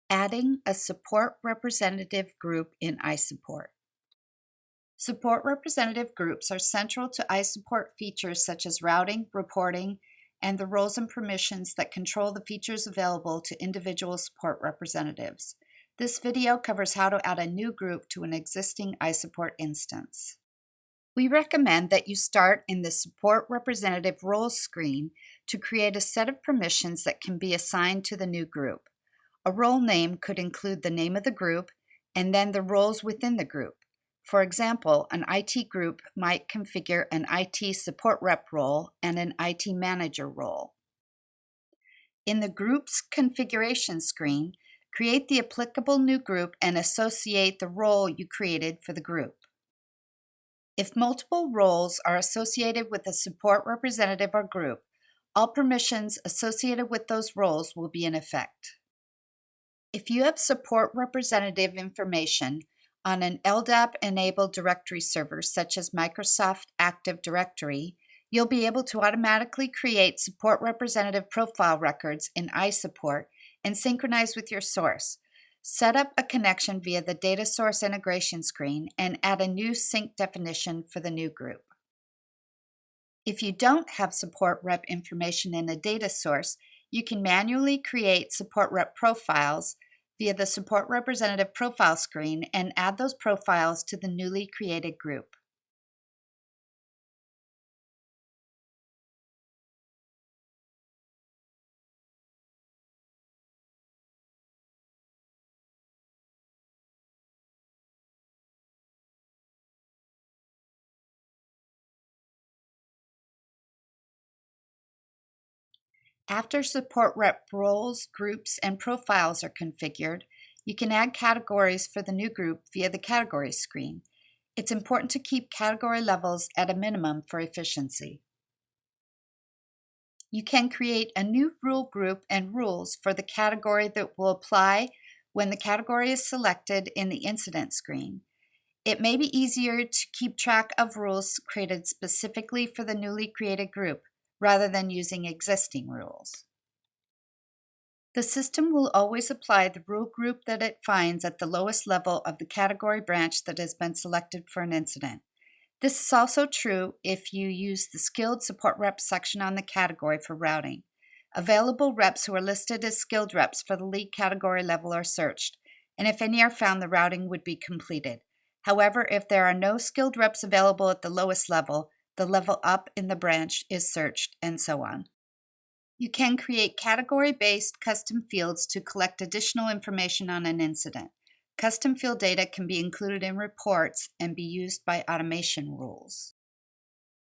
Adding a support representative group in iSupport. Support representative groups are central to iSupport features such as routing, reporting, and the roles and permissions that control the features available to individual support representatives. This video covers how to add a new group to an existing iSupport instance. We recommend that you start in the Support Representative Roles screen to create a set of permissions that can be assigned to the new group. A role name could include the name of the group and then the roles within the group. For example, an IT group might configure an IT support rep role and an IT manager role. In the Group's configuration screen, create the applicable new group and associate the role you created for the group. If multiple roles are associated with a support representative or group, all permissions associated with those roles will be in effect. If you have support representative information on an LDAP-enabled directory server such as Microsoft Active Directory, you'll be able to automatically create support representative profile records in iSupport and synchronize with your source. Set up a connection via the data source integration screen and add a new sync definition for the new group. If you don't have support rep information in a data source, you can manually create support rep profiles via the support representative profile screen and add those profiles to the newly created group. After support rep roles, groups, and profiles are configured, you can add categories for the new group via the Categories screen. It's important to keep category levels at a minimum for efficiency. You can create a new rule group and rules for the category that will apply when the category is selected in the incident screen. It may be easier to keep track of rules created specifically for the newly created group rather than using existing rules. The system will always apply the rule group that it finds at the lowest level of the category branch that has been selected for an incident. This is also true if you use the Skilled Support Reps section on the category for routing. Available reps who are listed as skilled reps for the lead category level are searched, and if any are found, the routing would be completed. However, if there are no skilled reps available at the lowest level, the level up in the branch is searched, and so on. You can create category-based custom fields to collect additional information on an incident. Custom field data can be included in reports and be used by automation rules.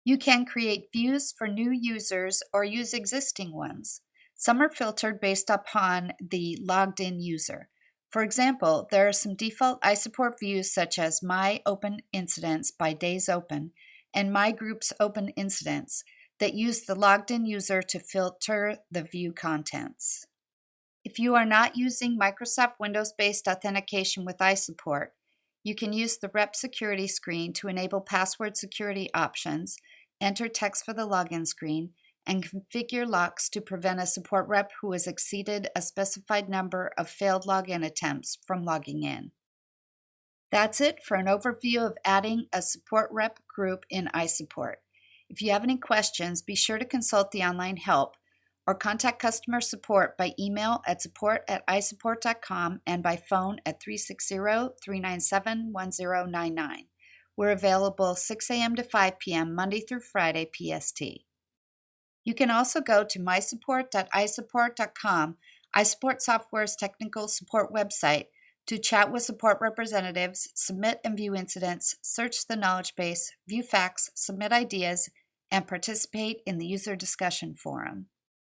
You can create views for new users or use existing ones. Some are filtered based upon the logged-in user. For example, there are some default iSupport views such as My Open Incidents by Days Open and My Groups Open Incidents that use the logged-in user to filter the view contents. If you are not using Microsoft Windows-based authentication with iSupport, you can use the Rep Security screen to enable password security options, enter text for the login screen, and configure locks to prevent a support rep who has exceeded a specified number of failed login attempts from logging in. That's it for an overview of adding a support rep group in iSupport. If you have any questions, be sure to consult the online help or contact customer support by email at support@isupport.com and by phone at 360-397-1099. We're available 6 a.m. to 5 p.m. Monday through Friday PST. You can also go to mysupport.isupport.com, iSupport Software's technical support website, to chat with support representatives, submit and view incidents, search the knowledge base, view facts, submit ideas, and participate in the user discussion forum.